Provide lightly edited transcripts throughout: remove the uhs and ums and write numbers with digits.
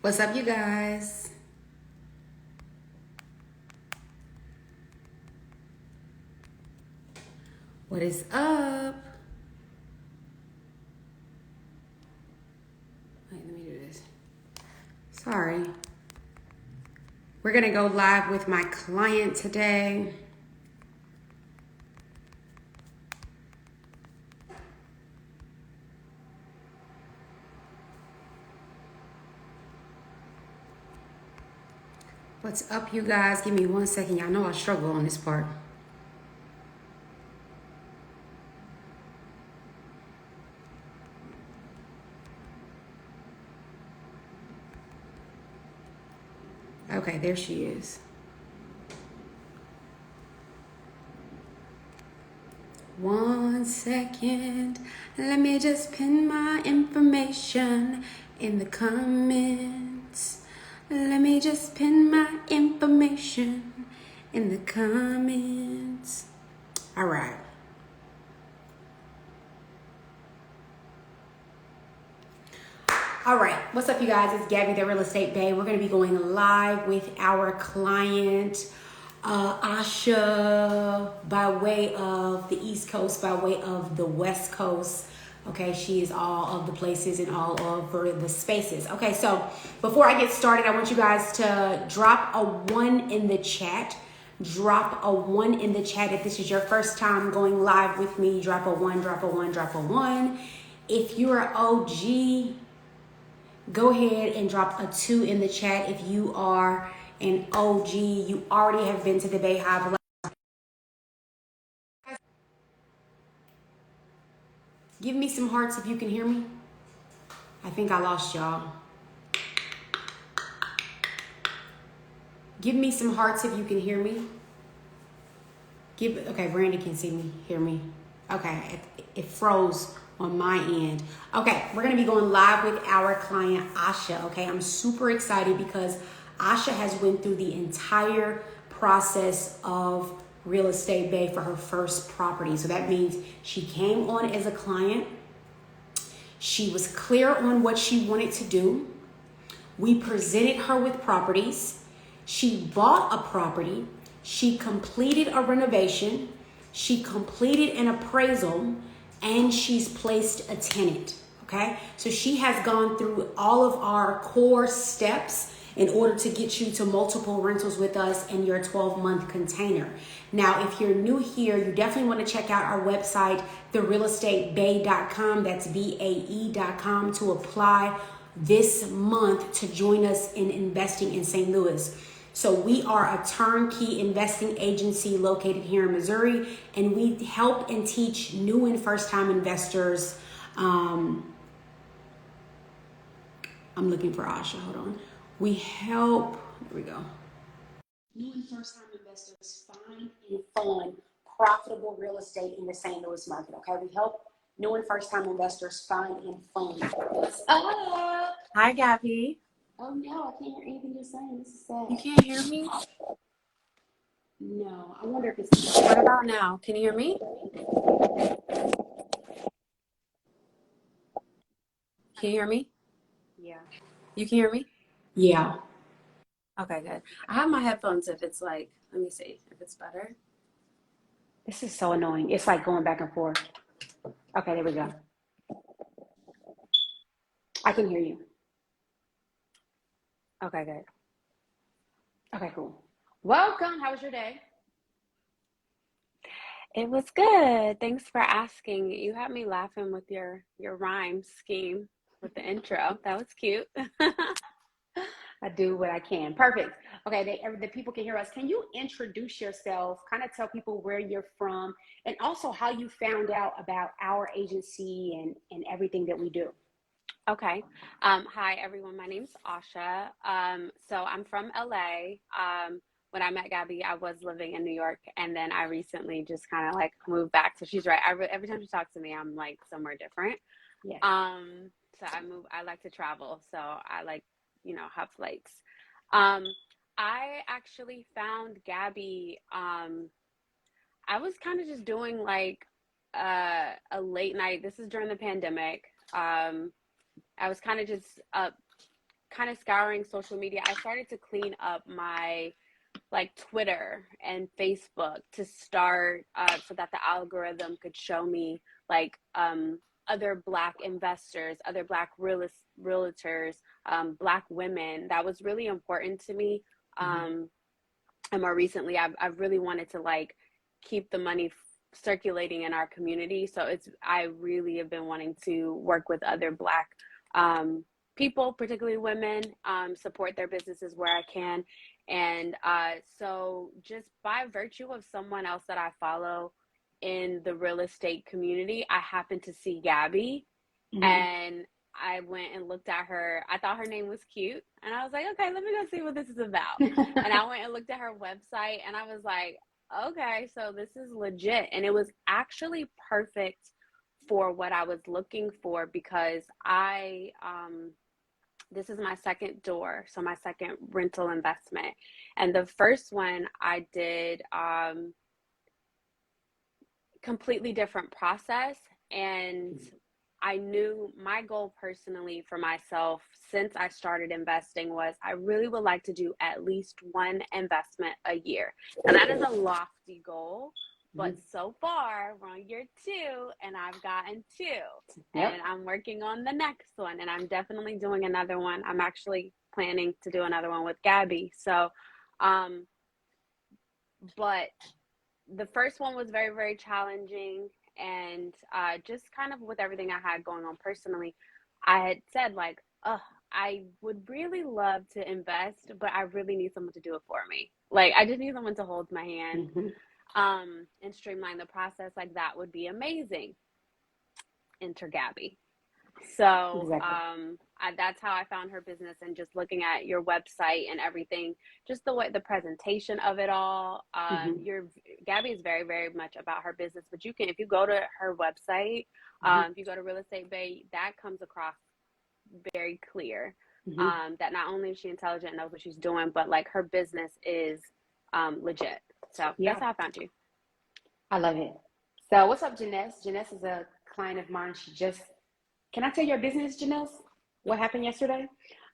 What's up, you guys? What is up? Wait, let me do this. Sorry. We're going to go live with my client today. What's up, you guys? Give me 1 second. Y'all know I struggle on this part. Okay, there she is. 1 second. Let me just pin my information in the comments. Let me just pin my information in the comments. All right. All right, what's up, you guys? It's Gabby, the Real Estate Bae. We're going to be going live with our client, Asha, by way of the East Coast, by way of the West Coast. Okay, she is all of the places and all over the spaces. Okay, so before I get started, I want you guys to drop a 1 in the chat. Drop a 1 in the chat if this is your first time going live with me. Drop a 1, drop a 1, drop a 1. If you're an OG, go ahead and drop a 2 in the chat. If you are an OG, you already have been to the Bay Hive. Give me some hearts if you can hear me. I think I lost y'all. Give me some hearts if you can hear me. Okay, Brandy can see me, hear me. Okay, it froze on my end. Okay, we're gonna be going live with our client, Asha. Okay, I'm super excited because Asha has went through the entire process of Real Estate Bae for her first property. So that means she came on as a client. She was clear on what she wanted to do. We presented her with properties. She bought a property. She completed a renovation. She completed an appraisal, and she's placed a tenant. Okay, so she has gone through all of our core steps in order to get you to multiple rentals with us in your 12-month container. Now, if you're new here, you definitely want to check out our website, therealestatebae.com. That's BAE.com to apply this month to join us in investing in St. Louis. So we are a turnkey investing agency located here in Missouri, and we help and teach new and first-time investors. I'm looking for Asha, hold on. We help, there we go. New and first-time investors find and fund profitable real estate in the St. Louis market, okay? We help new and first-time investors find and fund. What's up? Hi, Gabby. Oh no, I can't hear anything you're saying. This is sad. You can't hear me? No, I wonder if it's... What about now? Can you hear me? Can you hear me? Yeah. You can hear me? Yeah. Okay, good. I have my headphones if it's like, let me see if it's better. This is so annoying. It's like going back and forth. Okay, there we go. I can hear you. Okay, good. Okay, cool. Welcome. How was your day? It was good. Thanks for asking. You had me laughing with your rhyme scheme with the intro. That was cute. I do what I can. Perfect. Okay, the people can hear us. Can you introduce yourself, kind of tell people where you're from, and also how you found out about our agency and everything that we do? Okay. Hi, everyone. My name's Asha. So I'm from LA. When I met Gabby, I was living in New York, and then I recently just kind of like moved back. So she's right. Every time she talks to me, I'm like somewhere different. Yes. So I like to travel. So I like, have flights. Um, I actually found Gabby. I was kind of just doing like a late night. This is during the pandemic. I was kind of just kind of scouring social media, I started to clean up my like Twitter and Facebook to start so that the algorithm could show me like other Black investors, other Black realtors, Black women. That was really important to me. And more recently, I've really wanted to like keep the money circulating in our community. So I really have been wanting to work with other Black people, particularly women, support their businesses where I can. And so just by virtue of someone else that I follow in the real estate community, I happened to see Gabby, and I went and looked at her. I thought her name was cute, and I was like, okay, let me go see what this is about. And I went and looked at her website, and I was like, okay, so this is legit. And it was actually perfect for what I was looking for, because this is my second door, so my second rental investment. And the first one I did completely different process. And I knew my goal personally for myself since I started investing was I really would like to do at least one investment a year. Now that is a lofty goal, but so far we're on year 2 and I've gotten 2. And I'm working on the next one, and I'm definitely doing another one. I'm actually planning to do another one with Gabby. So, but the first one was very, very challenging. And just kind of with everything I had going on personally, I had said like, I would really love to invest, but I really need someone to do it for me. Like, I just need someone to hold my hand and streamline the process. Like, that would be amazing. Enter Gabby. So that's how I found her business, and just looking at your website and everything, just the way the presentation of it all. Gabby is very, very much about her business, but you can, if you go to her website, if you go to Real Estate Bae, that comes across very clear. That not only is she intelligent and knows what she's doing, but like her business is legit. So that's how I found you. I love it. So what's up, Janesse? Janesse is a client of mine. Can I tell your business, Janesse? What happened yesterday?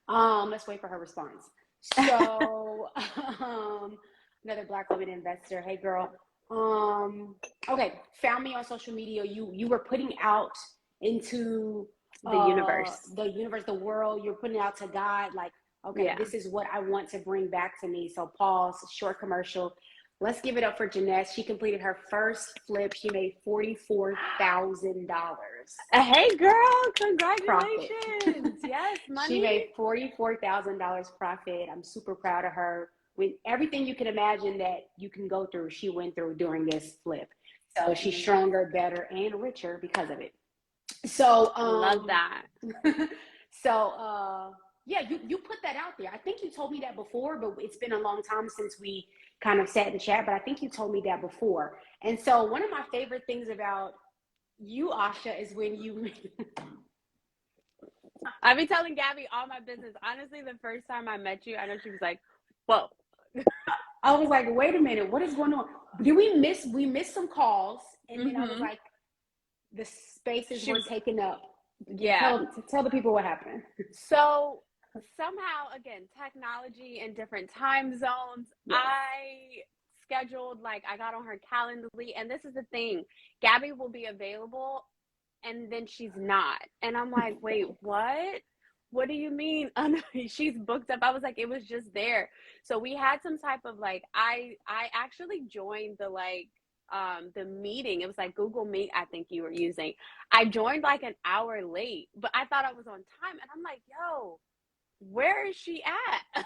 Let's wait for her response. So, another Black woman investor. Hey, girl. Okay, found me on social media. You were putting out into the universe, the world. You're putting out to God, like, okay, this is what I want to bring back to me. So, pause. Short commercial. Let's give it up for Janesse. She completed her first flip. She made $44,000. Hey, girl, congratulations. Yes, money. She made $44,000 profit. I'm super proud of her. With everything you can imagine that you can go through, she went through during this flip. So she's stronger, better, and richer because of it. So love that. So yeah, you put that out there. I think you told me that before, but it's been a long time since we kind of sat in the chat, but I think you told me that before. And so one of my favorite things about you, Asha, is when you I be telling Gabby all my business. Honestly, the first time I met you, I know she was like, whoa. I was like, wait a minute, what is going on? Did we miss some calls? And then I was like, the spaces were taken up. Yeah. Tell the people what happened. So somehow, again, technology in different time zones, I scheduled, like, I got on her Calendly, and this is the thing, Gabby will be available and then she's not, and I'm like, wait, what do you mean? She's booked up. I was like, it was just there. So we had some type of like, I actually joined the meeting. It was like Google Meet, I think you were using. I joined like an hour late, but I thought I was on time, and I'm like, yo, where is she at?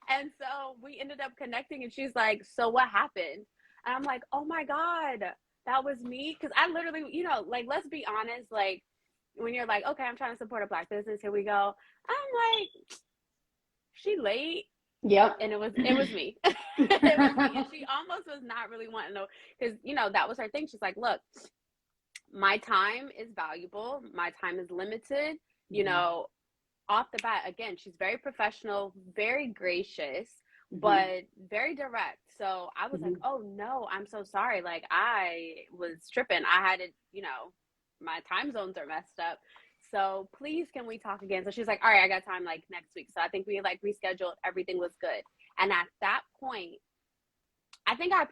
And so we ended up connecting, and she's like, so what happened? And I'm like, oh my God, that was me. Because I literally, like, let's be honest, like, when you're like, okay, I'm trying to support a Black business, here we go. I'm like, she late. Yep. And it was me. It was me. And she almost was not really wanting to, because, that was her thing. She's like, look, my time is valuable. My time is limited. Off the bat, again, she's very professional, very gracious, but very direct. So I was like, oh no, I'm so sorry. Like, I was tripping. I had it, my time zones are messed up. so please, can we talk again? So she was like, all right, I got time like next week. So I think we like rescheduled. Everything was good. And at that point, I think I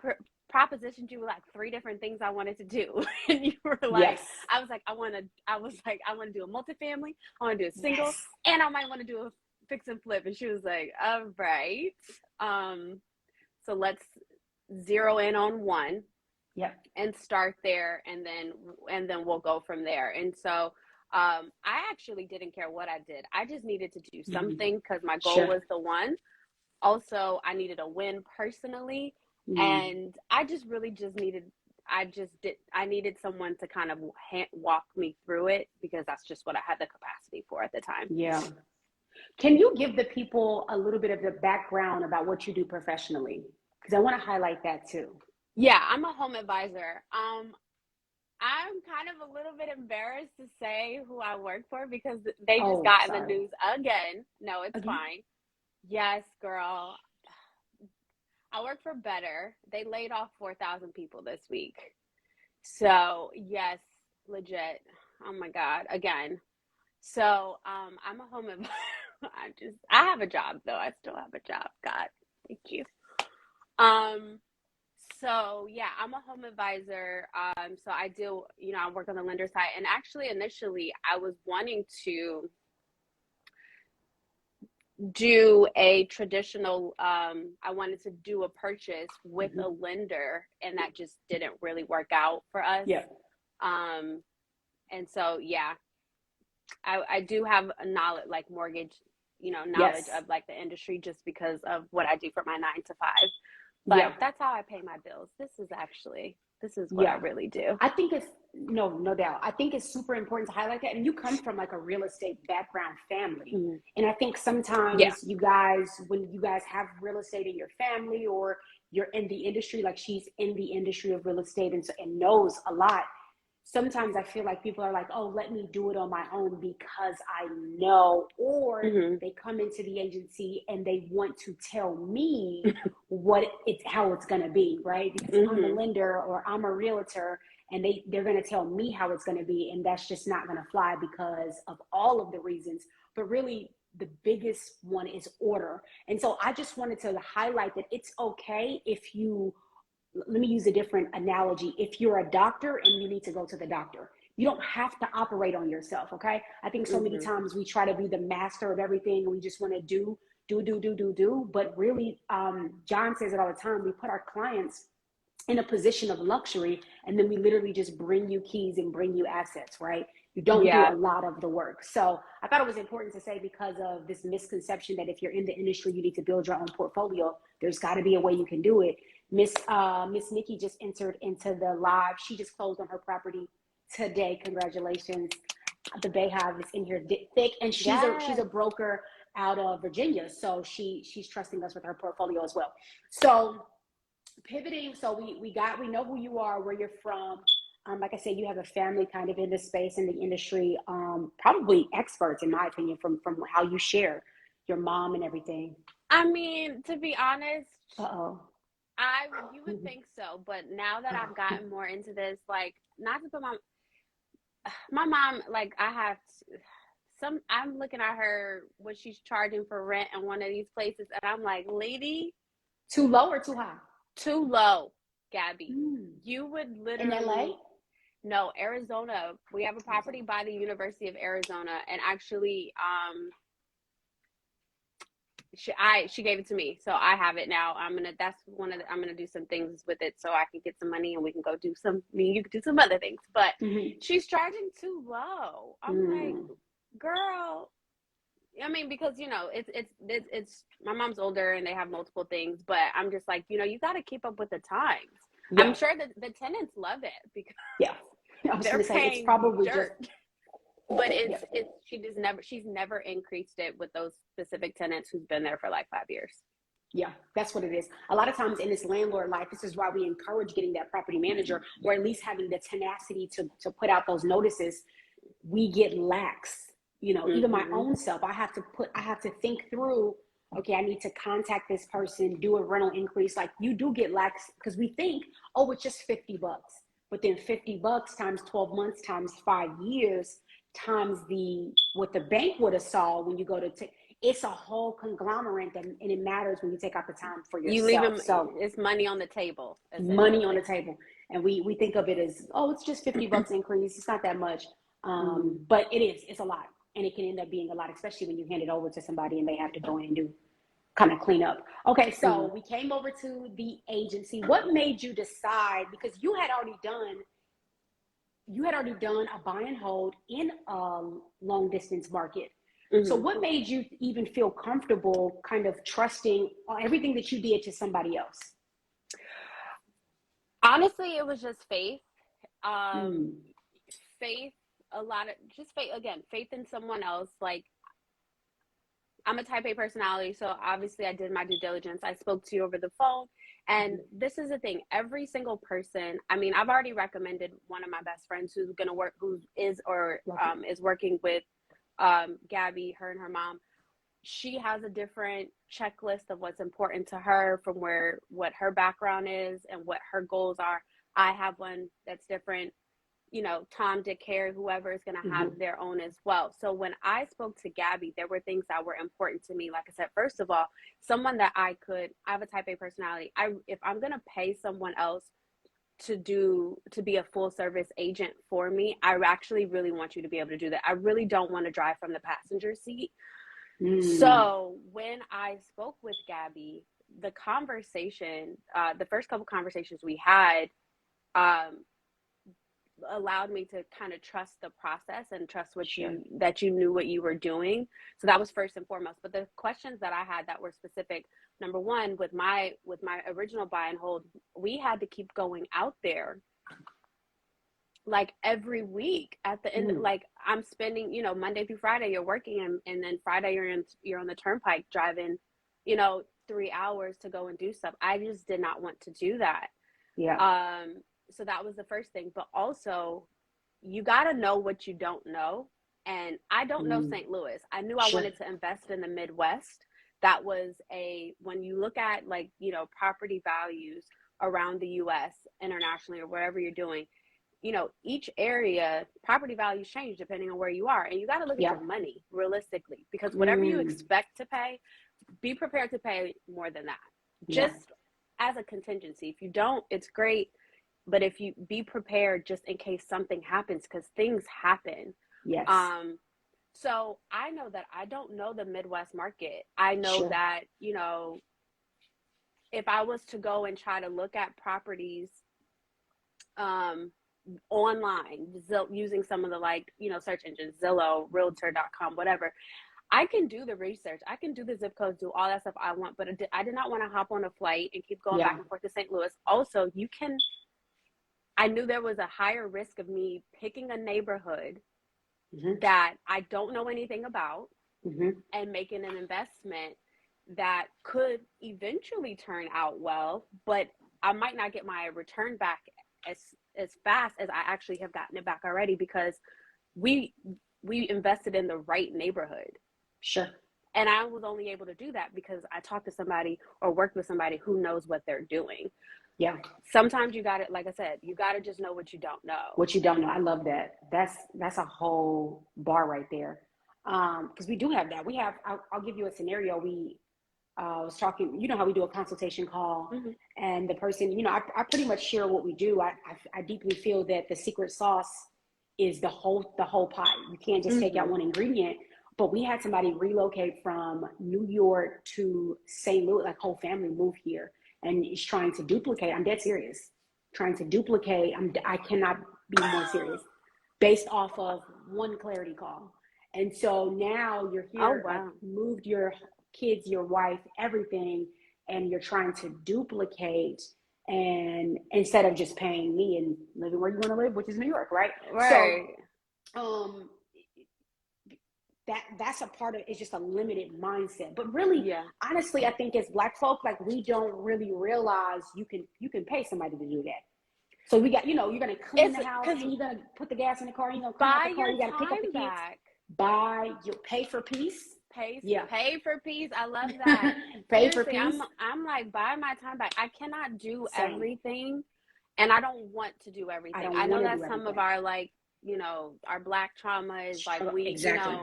propositioned you with like 3 different things I wanted to do. And you were like, Yes. I was like, I want to do a multifamily. I want to do a single, Yes. and I might want to do a fix and flip. And she was like, all right. So let's zero in on one. Yep. And start there, and then we'll go from there. And so I actually didn't care what I did. I just needed to do something because my goal was the one. Also, I needed a win personally, and I just really I needed someone to kind of walk me through it, because that's just what I had the capacity for at the time. Yeah. Can you give the people a little bit of the background about what you do professionally? Because I want to highlight that too. Yeah, I'm a home advisor. I'm kind of a little bit embarrassed to say who I work for, because they just got in the news again. No, it's fine. Yes, girl. I work for Better. They laid off 4,000 people this week. So yes, legit. Oh my God, again. So I'm a home advisor. I have a job though. I still have a job. God, thank you. So yeah, I'm a home advisor. So I do, I work on the lender side. And actually, initially, I was wanting to do a traditional, I wanted to do a purchase with a lender, and that just didn't really work out for us. Yeah. And so, yeah, I do have a knowledge, like mortgage, knowledge of like the industry, just because of what I do for my 9 to 5. But that's how I pay my bills. This is what I really do. I think it's, no doubt. I think it's super important to highlight that. And you come from like a real estate background family. And I think sometimes you guys, when you guys have real estate in your family, or you're in the industry, like she's in the industry of real estate and knows a lot, sometimes I feel like people are like, oh, let me do it on my own because I know, or they come into the agency and they want to tell me how it's going to be, right? Because I'm a lender or I'm a realtor, and they're going to tell me how it's going to be. And that's just not going to fly because of all of the reasons. But really, the biggest one is order. And so I just wanted to highlight that it's okay if you, let me use a different analogy. If you're a doctor and you need to go to the doctor, you don't have to operate on yourself, okay? I think so many times we try to be the master of everything, and we just want to do. But really, John says it all the time, we put our clients in a position of luxury, and then we literally just bring you keys and bring you assets, right? You don't do a lot of the work. So I thought it was important to say, because of this misconception that if you're in the industry, you need to build your own portfolio. There's got to be a way you can do it. Miss Nikki just entered into the live. She just closed on her property today. Congratulations. The Bayhive is in here thick, and she's a broker out of Virginia, so she's trusting us with her portfolio as well. So pivoting, so we know who you are, where you're from. Like I said, you have a family kind of in this space, in the industry, probably experts, in my opinion, from how you share your mom and everything. I mean, to be honest, you would Mhm. think so, but now that I've gotten more into this, like, not to put my mom, like, I'm looking at her, what she's charging for rent in one of these places, and I'm like, lady, too low or too high? Too low, Gabby. You would literally in LA? No, Arizona. We have a property by the University of Arizona, and actually, she gave it to me, so I have it now. I'm gonna do some things with it so I can get some money, and we can go do you can do some other things. But she's charging too low. I'm like, girl. I mean, because it's my mom's older and they have multiple things, but I'm just like, you got to keep up with the times. I'm sure that the tenants love it, because they're paying it's probably dirt. But she's never increased it with those specific tenants who's been there for like 5 years. Yeah, that's what it is. A lot of times in this landlord life, this is why we encourage getting that property manager, or at least having the tenacity to put out those notices. We get lax. Even my own self, I have to think through, okay, I need to contact this person, do a rental increase. Like, you do get lax, because we think, oh, it's just $50. But then $50 times 12 months times 5 years, times what the bank would have saw when you go to it's a whole conglomerate, and it matters when you take out the time for You leave yourself. them, So it's money on the table, money on essentially. the table, and we think of it as, oh, it's just $50 increase. It's not that much, but it's a lot, and it can end up being a lot, especially when you hand it over to somebody and they have to go in and do kind of clean up. Okay, so we came over to the agency. What made you decide? Because you had already done a buy and hold in a long distance market. So what made you even feel comfortable kind of trusting everything that you did to somebody else? Honestly, it was just faith. Faith, faith in someone else. Like, I'm a type A personality, so obviously I did my due diligence. I spoke to you over the phone, and this is the thing. Every single person, I mean, I've already recommended one of my best friends who's working with Gabby, her and her mom. She has a different checklist of what's important to her from what her background is and what her goals are. I have one that's different. You know, Tom, Dick, Harry, whoever is going to have their own as well. So when I spoke to Gabby, there were things that were important to me. Like I said, first of all, someone that I have a type A personality. If I'm going to pay someone else to be a full service agent for me, I actually really want you to be able to do that. I really don't want to drive from the passenger seat. So when I spoke with Gabby, the first couple conversations we had, allowed me to kind of trust the process and trust that you knew what you were doing. So that was first and foremost. But the questions that I had that were specific, number one, with my original buy and hold, we had to keep going out there like every week at the end. Like, I'm spending, Monday through Friday you're working, and then Friday you're on the turnpike driving 3 hours to go and do stuff. I just did not want to do that. So that was the first thing. But also, you got to know what you don't know. And I don't know St. Louis. I knew I wanted to invest in the Midwest. That was when you look at property values around the US internationally or wherever you're doing, each area, property values change depending on where you are. And you got to look at your money realistically, because whatever you expect to pay, be prepared to pay more than that. Just as a contingency. If you don't, it's great. But if you be prepared just in case something happens, because things happen. Yes. So I know that I don't know the Midwest market. I know that, if I was to go and try to look at properties online, using some of the search engines, Zillow, Realtor.com, whatever, I can do the research. I can do the zip codes, do all that stuff I want, but I did not want to hop on a flight and keep going back and forth to St. Louis. Also, I knew there was a higher risk of me picking a neighborhood that I don't know anything about and making an investment that could eventually turn out well, but I might not get my return back as fast as I actually have gotten it back already, because we invested in the right neighborhood. And I was only able to do that because I talked to somebody or worked with somebody who knows what they're doing. Sometimes you got to, like I said, you got to just know what you don't know. What you don't know. I love that. That's a whole bar right there. Because we do have that. I'll give you a scenario. We was talking, how we do a consultation call, and the person, I pretty much share what we do. I deeply feel that the secret sauce is the whole pie. You can't just take out one ingredient. But we had somebody relocate from New York to St. Louis, like whole family moved here, and is trying to duplicate. I'm dead serious. Trying to duplicate. I cannot be more serious, based off of one clarity call. And so now you're here, moved your kids, your wife, everything, and you're trying to duplicate, and instead of just paying me and living where you want to live, which is New York, right? So that's a part of it's just a limited mindset. But really, honestly, I think as Black folk, like, we don't really realize you can pay somebody to do that. So we got, you're gonna clean the house, and you're gonna put the gas in the car, you're gonna clean out the car, you gotta pick up the kids. Pay for peace. Pay for peace. I love that. Pay for peace. I'm like, buy my time back. I cannot do everything, and I don't want to do everything. I know that some of our you know, our Black trauma is like we, Exactly.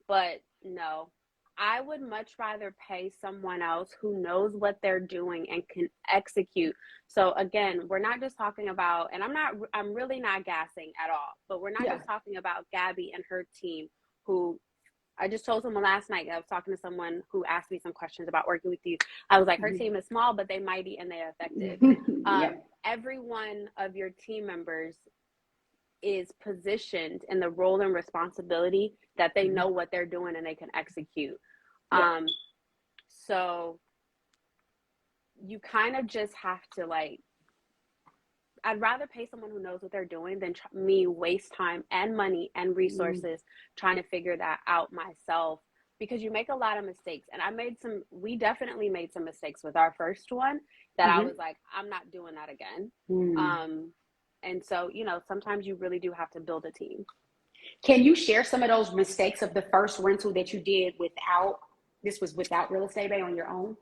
but no, I would much rather pay someone else who knows what they're doing and can execute. So again, we're not just talking about, and I'm really not gassing at all, but we're not Yeah. just talking about Gabby and her team, who I just told someone last night. I was talking to someone who asked me some questions about working with you. I was like, her team is small, but they mighty and they're effective. Yep. Every one of your team members is positioned in the role and responsibility that they know what they're doing and they can execute. Yep. So you kind of just have to like, I'd rather pay someone who knows what they're doing than me waste time and money and resources trying to figure that out myself, because you make a lot of mistakes. And we definitely made some mistakes with our first one that I was like, I'm not doing that again. And so, you know, sometimes you really do have to build a team. Can you share some of those mistakes of the first rental that you did without Real Estate Bay on your own?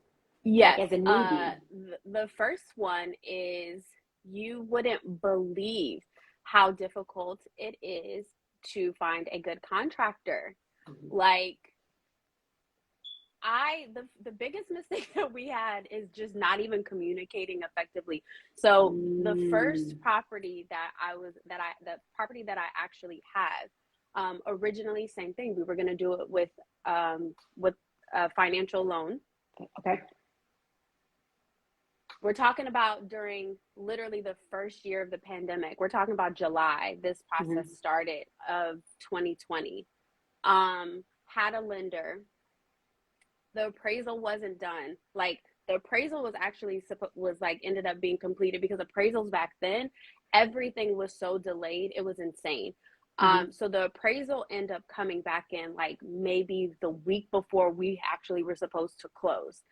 Yes. Like as a newbie? The first one is, you wouldn't believe how difficult it is to find a good contractor. Like, the biggest mistake that we had is just not even communicating effectively. So the first property the property that I actually had, originally, same thing. We were going to do it with a financial loan. Okay. We're talking about during literally the first year of the pandemic. We're talking about July. This process started of 2020. Had a lender. The appraisal wasn't done. Like, the appraisal was actually ended up being completed, because appraisals back then, everything was so delayed. It was insane. So the appraisal ended up coming back in like maybe the week before we actually were supposed to close.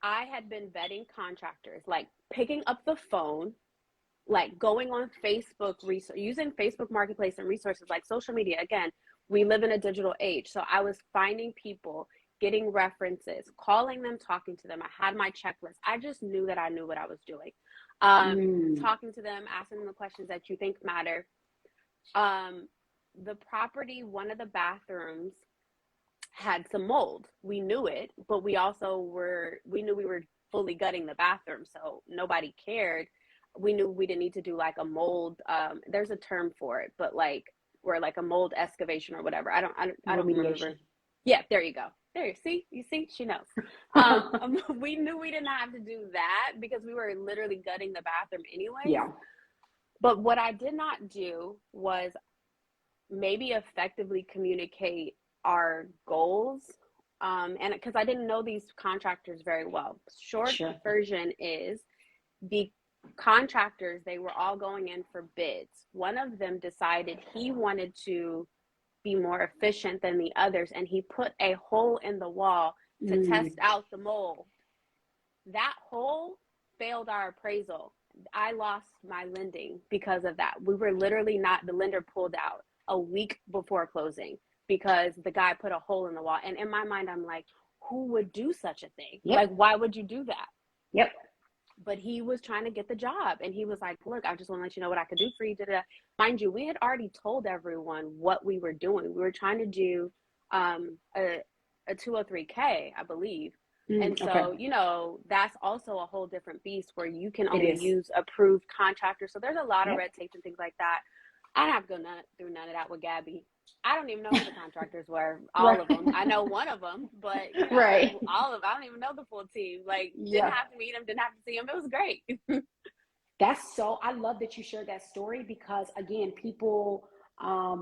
I had been vetting contractors, like picking up the phone, like going on Facebook, using Facebook Marketplace and resources like social media. Again, we live in a digital age. So I was finding people, getting references, calling them, talking to them. I had my checklist. I just knew that I knew what I was doing. Talking to them, asking them the questions that you think matter. The property, one of the bathrooms had some mold. We knew it, but we knew we were fully gutting the bathroom, so nobody cared. We knew we didn't need to do like a mold. There's a term for it, but like, or like a mold excavation or whatever. I don't remember. Yeah, there you go. There, you see, she knows. We knew we didn't have to do that because we were literally gutting the bathroom anyway. Yeah. But what I did not do was maybe effectively communicate our goals, and because I didn't know these contractors very well. Short version is, the contractors, they were all going in for bids. One of them decided he wanted to be more efficient than the others, and he put a hole in the wall to test out the mold. That hole failed our appraisal. I lost my lending because of that. We were literally the lender pulled out a week before closing because the guy put a hole in the wall. And in my mind, I'm like, who would do such a thing? Like, why would you do that? But he was trying to get the job, and he was like, look, I just want to let you know what I could do for you. Mind you, we had already told everyone what we were doing. We were trying to do a 203K, I believe. And so, you know, that's also a whole different beast where you can only use approved contractors. So there's a lot of red tape and things like that. I don't have to go through none of that with Gabby. I don't even know who the contractors were, all of them. I know one of them, but you know, all of them, I don't even know the full team. Like, didn't have to meet them, didn't have to see them. It was great. I love that you shared that story because, again, people, I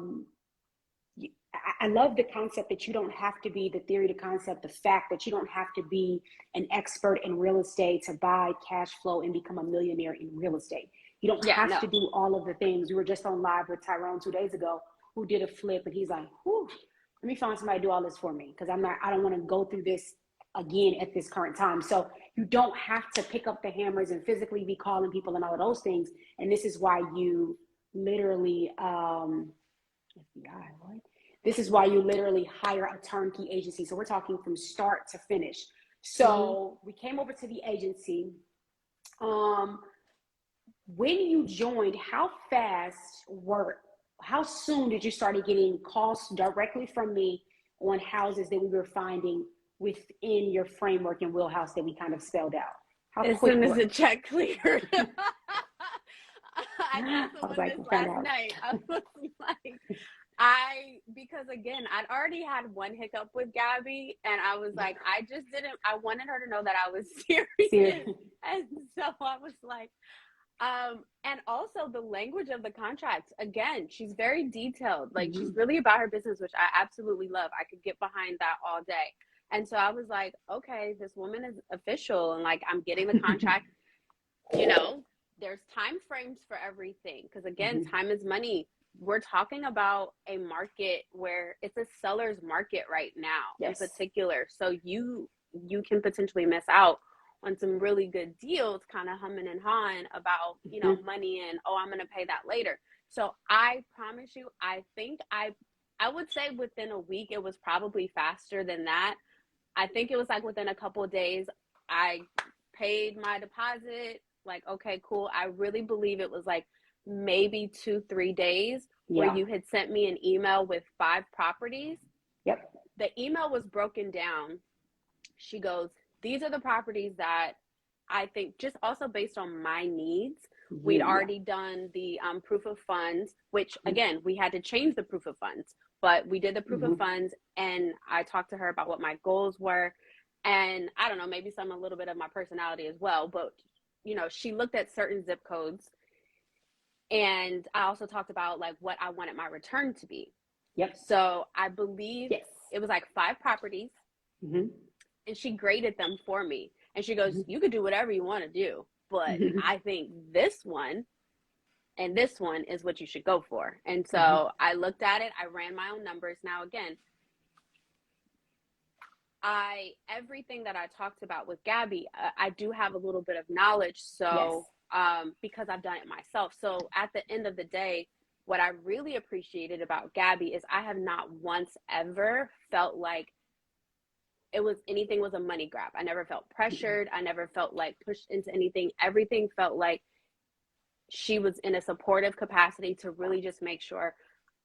love the concept that you don't have to be the theory, the concept, the fact that you don't have to be an expert in real estate to buy cash flow and become a millionaire in real estate. You don't have to do all of the things. We were just on live with Tyrone 2 days ago, who did a flip, and he's like, whew, let me find somebody to do all this for me because I don't want to go through this again at this current time. So you don't have to pick up the hammers and physically be calling people and all of those things. And this is why you literally, this is why you literally hire a turnkey agency. So we're talking from start to finish. So we came over to the agency. when you joined, how soon did you start getting calls directly from me on houses that we were finding within your framework and wheelhouse that we kind of spelled out? How As quick soon as were? the check cleared. I I told was someone like, this find last out. night. I was like, because again, I'd already had one hiccup with Gabby, and I was like, I wanted her to know that I was serious. Seriously. And so I was like, and also the language of the contracts, again, she's very detailed. Like, she's really about her business, which I absolutely love. I could get behind that all day. And so I was like, okay, this woman is official, and like, I'm getting the contract, you know, there's time frames for everything. Because again, time is money. We're talking about a market where it's a seller's market right now, in particular. So you can potentially miss out on some really good deals, kind of humming and hawing about, you know, money and, oh, I'm going to pay that later. So I promise you, I think I would say within a week, it was probably faster than that. I think it was like within a couple of days, I paid my deposit. Like, okay, cool. I really believe it was like maybe 2-3 days where you had sent me an email with 5 properties. Yep. The email was broken down. She goes, these are the properties that I think, just also based on my needs. We'd already done the proof of funds, which again, we had to change the proof of funds, but we did the proof of funds, and I talked to her about what my goals were. And I don't know, maybe a little bit of my personality as well, but you know, she looked at certain zip codes, and I also talked about like what I wanted my return to be. Yep. So I believe it was like 5 properties. And she graded them for me. And she goes, you could do whatever you want to do, but I think this one and this one is what you should go for. And so I looked at it. I ran my own numbers. Now, again, everything that I talked about with Gabby, I do have a little bit of knowledge. So, because I've done it myself. So at the end of the day, what I really appreciated about Gabby is I have not once ever felt like anything was a money grab. I never felt pressured. I never felt like pushed into anything. Everything felt like she was in a supportive capacity to really just make sure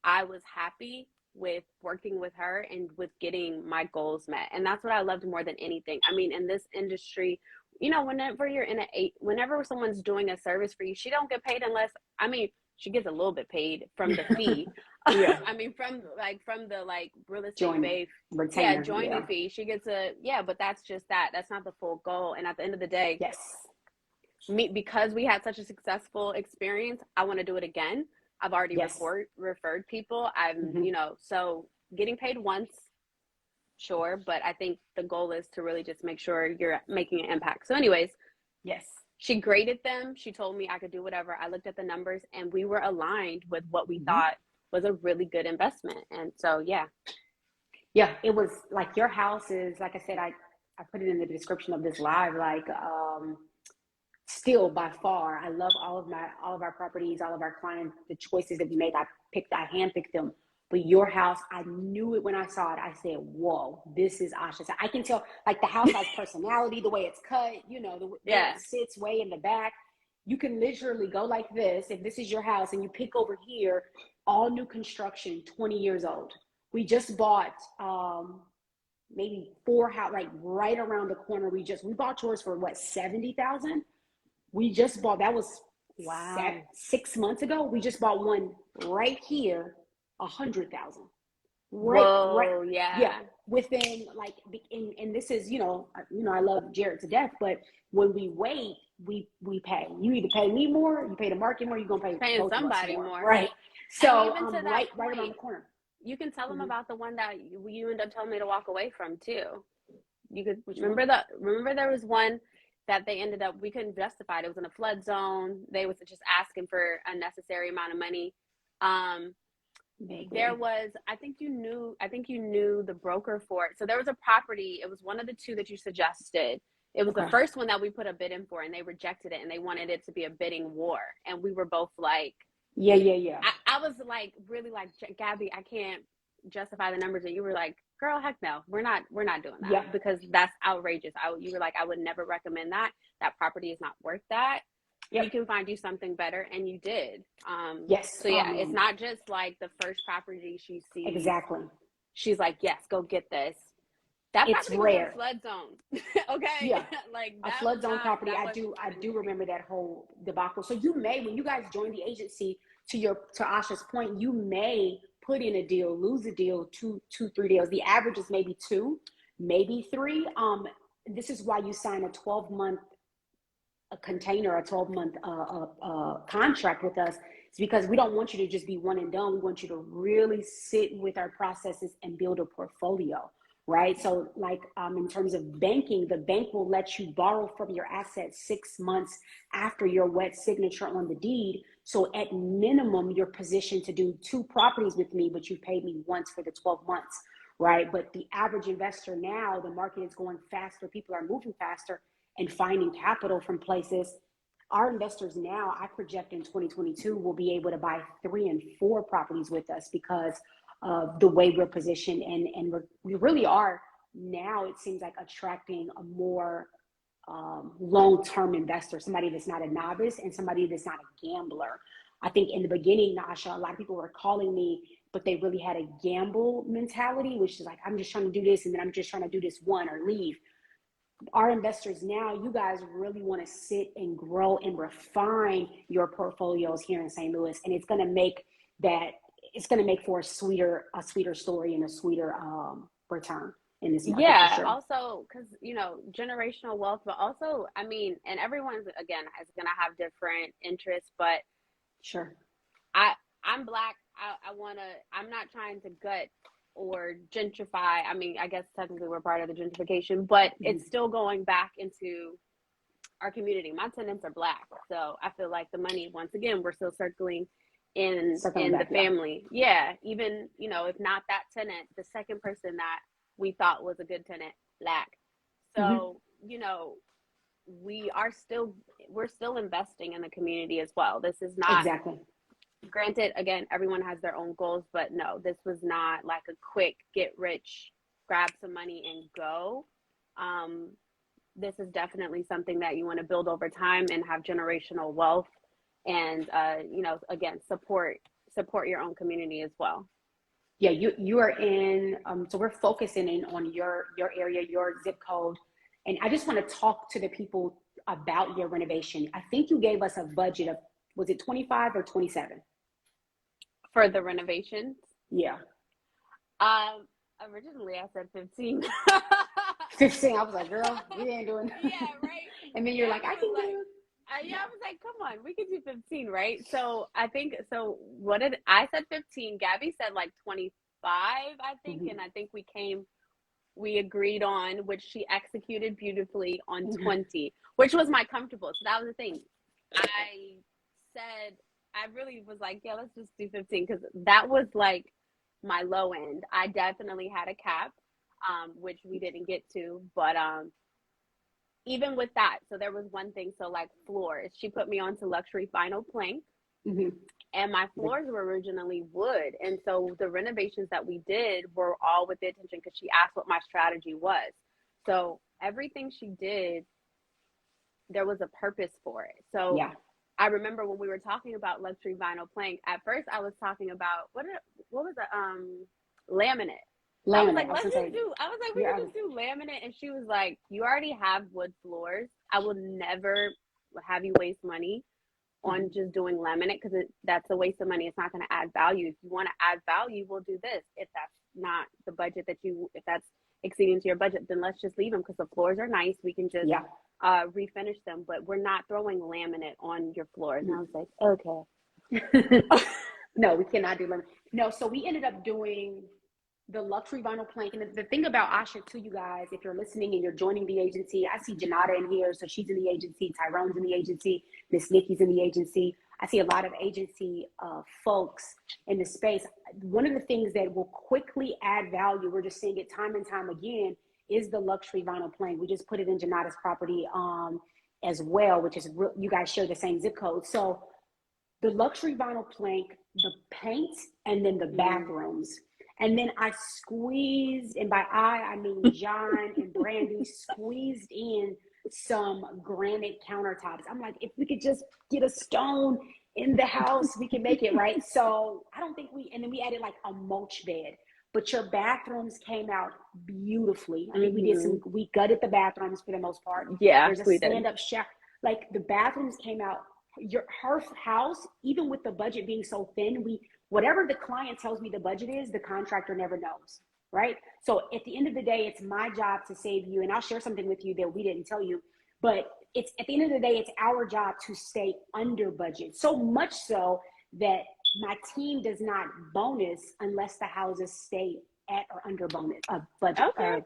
I was happy with working with her and with getting my goals met. And that's what I loved more than anything. I mean, in this industry, you know, whenever someone's doing a service for you, she don't get paid unless, I mean, she gets a little bit paid from the fee. I mean, from the real estate joining fee. She gets but that's just that. That's not the full goal. And at the end of the day, because we had such a successful experience, I want to do it again. I've already referred people. You know, so getting paid once, sure, but I think the goal is to really just make sure you're making an impact. So anyways, she graded them. She told me I could do whatever. I looked at the numbers, and we were aligned with what we thought was a really good investment. And so, it was like your house is, like I said, I put it in the description of this live, like, still by far, I love all of our properties, all of our clients, the choices that we made. I handpicked them. But your house, I knew it when I saw it. I said, whoa, this is Asha. So I can tell, like, the house has personality, the way it's cut, you know, the way it sits way in the back. You can literally go like this, if this is your house, and you pick over here, all new construction, 20 years old. We just bought maybe 4 house, like right around the corner. We bought yours for what, 70,000? We just bought, that was 6 months ago. We just bought one right here, 100,000. Within like, and this is, you know, I love Jared to death, but when we wait, we pay. You either pay me more, you pay the market more, you're gonna pay somebody more, right? So even to that right point, around the corner. You can tell them about the one that you end up telling me to walk away from too. You could remember there was one that we couldn't justify it. It was in a flood zone. They was just asking for a unnecessary amount of money. There was, I think you knew the broker for it. So there was a property. It was one of the 2 that you suggested. It was the first one that we put a bid in for, and they rejected it, and they wanted it to be a bidding war. And we were both like, I was like, really like, Gabby, I can't justify the numbers. And you were like, girl, heck no, we're not doing that because that's outrageous. You were like, I would never recommend that. That property is not worth that. we Yep. can find you something better. And you did. Yes. So yeah, it's not just like the first property she sees. Exactly. She's like, yes, go get this. That It's property was in a rare. flood zone. Okay. Yeah. Like A flood zone property. that I wasn't do remember that whole debacle. So you may, when you guys join the agency, to Asha's point, you may put in a deal, lose a deal, two, 3 deals. The average is maybe 2, maybe 3. This is why you sign a 12-month container, a 12-month contract with us. It's because we don't want you to just be one and done. We want you to really sit with our processes and build a portfolio, right? So like in terms of banking, the bank will let you borrow from your assets 6 months after your wet signature on the deed. So at minimum, you're positioned to do 2 properties with me, but you paid me once for the 12 months, right? But the average investor now, the market is going faster. People are moving faster and finding capital from places. Our investors now, I project in 2022, will be able to buy 3 and 4 properties with us because of the way we're positioned. And we really are now, it seems like, attracting a more long-term investor, somebody that's not a novice and somebody that's not a gambler. I think in the beginning, Nasha, a lot of people were calling me, but they really had a gamble mentality, which is like, I'm just trying to do this and then I'm just trying to do this one or leave. Our investors now, you guys really want to sit and grow and refine your portfolios here in St. Louis, and it's going to make for a sweeter story and a sweeter return in this market for Yeah, sure. also because generational wealth, but also, I mean, and everyone's again is gonna have different interests, but Sure. I I'm black. I'm not trying to gut or gentrify. I mean, I guess technically we're part of the gentrification, but it's still going back into our community. My tenants are black, so I feel like the money, once again, we're still circling Circling in the back, yeah. family. Yeah, even if not that tenant, the second person that we thought was a good tenant, black. So we're still investing in the community as well. This is not, Exactly. granted, again, everyone has their own goals, but no, this was not like a quick get rich, grab some money and go. This is definitely something that you want to build over time and have generational wealth, and again, support your own community as well. Yeah, you are in. So we're focusing in on your area, your zip code, and I just want to talk to the people about your renovation. I think you gave us a budget of, was it 25 or 27? For the renovations, Yeah. originally I said 15. 15. I was like, girl, we ain't doing Yeah, right. And then you're like, Gabby I was can like, do. yeah, I was like, come on, we could do 15, right? So I think, so what did I said 15? Gabby said like 25, I think, and I think we agreed on, which she executed beautifully on 20, which was my comfortable. So that was the thing. I said, I really was like, yeah, let's just do 15, because that was like my low end. I definitely had a cap, which we didn't get to, but even with that, so there was one thing. So like floors, she put me onto luxury vinyl plank, and my floors were originally wood. And so the renovations that we did were all with the attention, because she asked what my strategy was. So everything she did, there was a purpose for it. So Yeah. I remember when we were talking about luxury vinyl plank, at first I was talking about what was it? Laminate. I was like, we could just do laminate. And she was like, you already have wood floors. I will never have you waste money on just doing laminate, because that's a waste of money. It's not going to add value. If you want to add value, we'll do this. If that's not the budget if that's exceeding to your budget, then let's just leave them, because the floors are nice. We can just refinish them, but we're not throwing laminate on your floors. And I was like, okay. No, we cannot do laminate. No, so we ended up doing the luxury vinyl plank. And the thing about Asha, to you guys, if you're listening and you're joining the agency, I see Janata in here, so she's in the agency. Tyrone's in the agency. Miss Nikki's in the agency. I see a lot of agency folks in the space. One of the things that will quickly add value, we're just seeing it time and time again, is the luxury vinyl plank. We just put it in Janata's property as well, which is, you guys share the same zip code. So the luxury vinyl plank, the paint, and then the bathrooms. And then I squeezed, and by I mean John and Brandy, squeezed in some granite countertops. I'm like, if we could just get a stone in the house, we can make it, right? So I don't think and then we added like a mulch bed. But your bathrooms came out beautifully. I mean, we gutted the bathrooms for the most part. Yeah, There's a we did. stand-up shower. Like the bathrooms came out. Her house, even with the budget being so thin, whatever the client tells me the budget is, the contractor never knows, right? So at the end of the day, it's my job to save you. And I'll share something with you that we didn't tell you, but it's at the end of the day, it's our job to stay under budget. So much so that my team does not bonus unless the houses stay at or under budget. Okay.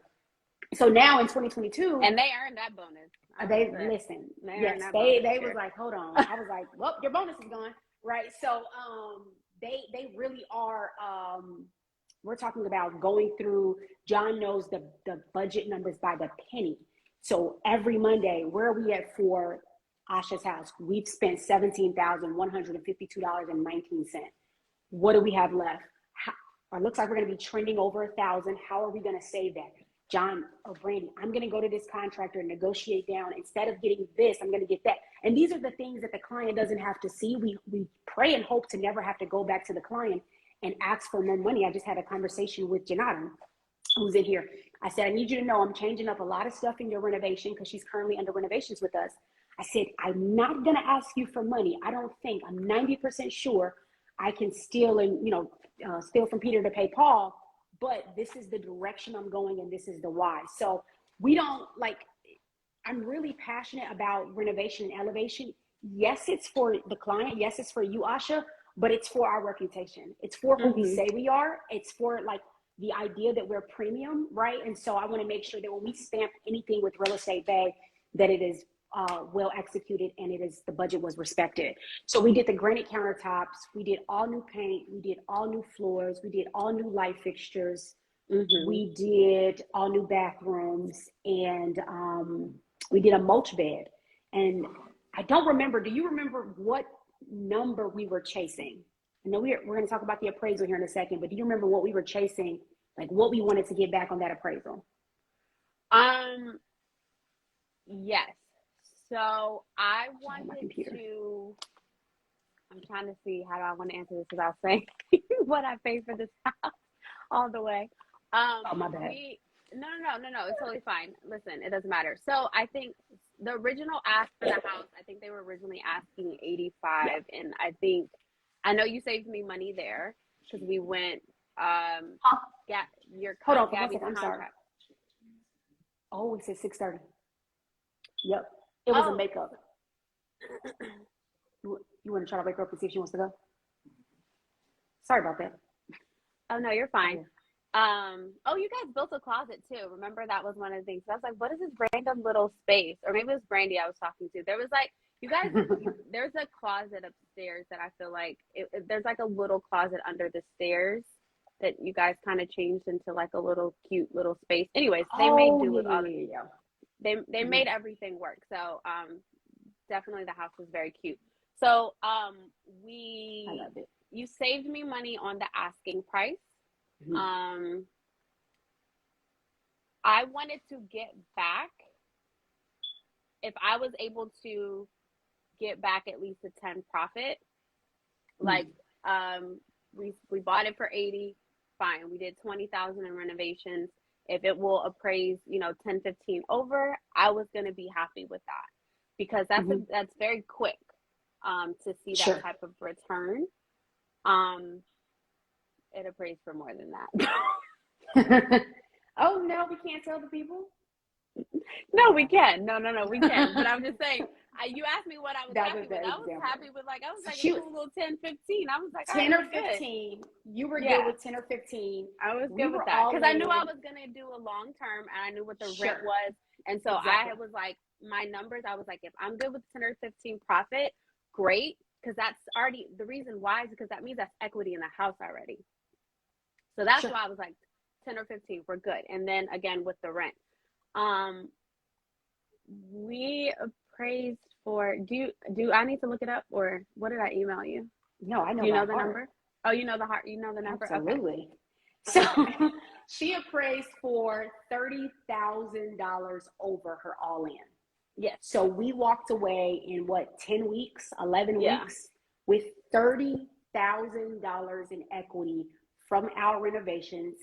So now in 2022, and they earned that bonus. They listen. Yes, they was like, hold on. I was like, well, your bonus is gone, right? So they really are. We're talking about going through. John knows the budget numbers by the penny. So every Monday, where are we at for Asha's house? We've spent $17,152.19. What do we have left? It looks like we're going to be trending over 1,000. How are we going to save that? John or Brandy, I'm going to go to this contractor and negotiate down. Instead of getting this, I'm going to get that. And these are the things that the client doesn't have to see. We pray and hope to never have to go back to the client and ask for more money. I just had a conversation with Janata, who's in here. I said, I need you to know I'm changing up a lot of stuff in your renovation because she's currently under renovations with us. I said, I'm not going to ask you for money. I don't think, I'm 90% sure I can steal from Peter to pay Paul. But this is the direction I'm going and this is the why. So I'm really passionate about renovation and elevation. Yes, it's for the client. Yes, it's for you, Asha, but it's for our reputation. It's for who we say we are. It's for the idea that we're premium, right? And so I want to make sure that when we stamp anything with Real Estate Bay, that it is well executed and the budget was respected. So we did the granite countertops, we did all new paint, we did all new floors, we did all new light fixtures, we did all new bathrooms, and we did a mulch bed. And I don't remember, do you remember what number we were chasing? I know we're going to talk about the appraisal here in a second, but do you remember what we were chasing, like what we wanted to get back on that appraisal? Yes. So I wanted to, I'm trying to see how do I want to answer this without saying what I paid for this house all the way. Oh, my bad. No, it's totally fine. Listen, it doesn't matter. So I think the original ask for the house, I think they were originally asking 85. Yeah. And I know you saved me money there because we went, hold on, I'm sorry. Oh, it said 6:30. Yep. It was a makeup. You want to try to wake her up and see if she wants to go? Sorry about that. Oh, no, you're fine. You guys built a closet too. Remember, that was one of the things. So I was like, what is this random little space? Or maybe it was Brandy I was talking to. There was you guys, there's a closet upstairs that I feel like, there's a little closet under the stairs that you guys kind of changed into a little cute little space. Anyways, they made do with all the, they made everything work. So definitely the house was very cute. So I love it. You saved me money on the asking price. I wanted to get back, if I was able to get back at least a 10 profit, we bought it for 80, fine. We did 20,000 in renovations. If it will appraise, 10, 15 over, I was going to be happy with that, because that's very quick to see that type of return. It appraised for more than that. Oh, no, we can't tell the people? No, we can. No, we can. But I'm just saying, you asked me what I was happy with. I was happy with a little 10, 15. I was like, 10 or 15. You were good with 10 or 15. I was good with that because I knew I was going to do a long term and I knew what the rent was. And so I was like, my numbers, I was like, if I'm good with 10 or 15 profit, great. Because that's already, the reason why is because that means that's equity in the house already. So that's why I was like, 10 or 15, we're good. And then again, with the rent. We appraised for, do I need to look it up, or what did I email you? No, I know. You know the number? Oh, you know the number? Absolutely. Okay. So she appraised for $30,000 over her all in. Yes. So we walked away in what, 10 weeks, 11 Yeah. weeks with $30,000 in equity from our renovations.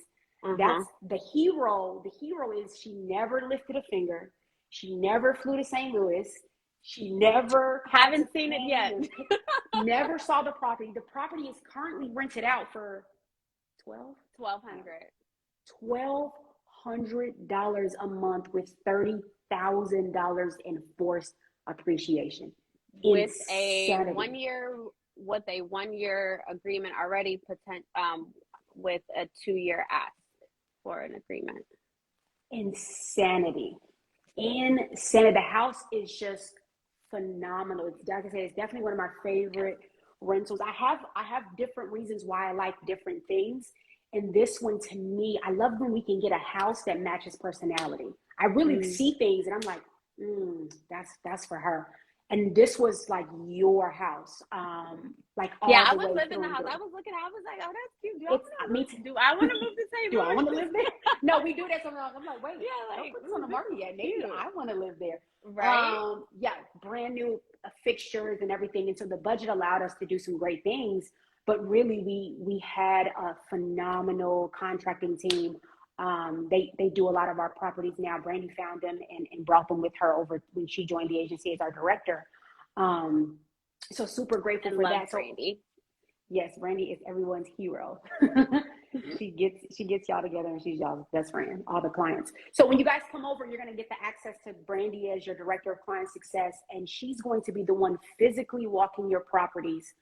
That's the hero. The hero is she never lifted a finger. She never flew to St. Louis. She never haven't seen it yet. Never saw the property. The property is currently rented out for $1,200 a month with $30,000 in forced appreciation. With Insanity. a 1 year agreement already, with a 2-year ask for an agreement. Insanity. The house is just phenomenal. Like I said, it's definitely one of my favorite rentals. I have different reasons why I like different things. And this one, to me, I love when we can get a house that matches personality. I really see things and I'm like, that's for her. And this was like your house. Like all yeah, I the would way live in the through and house. through. I was looking, I was like, oh, that's cute. Do I want to move to St. Do Louis? I want to live there? No, we do that sometimes. I'm like, wait, Yeah, don't like, put this on the market yet. Maybe I want to live there. Right? Yeah, brand new fixtures and everything. And so the budget allowed us to do some great things. But really, we had a phenomenal contracting team. They do a lot of our properties now. Brandy found them and brought them with her over when she joined the agency as our director. So super grateful for that. Brandy. Yes, Brandy is everyone's hero. She gets y'all together and she's y'all's best friend, all the clients. So when you guys come over, you're going to get the access to Brandy as your director of client success, and she's going to be the one physically walking your properties.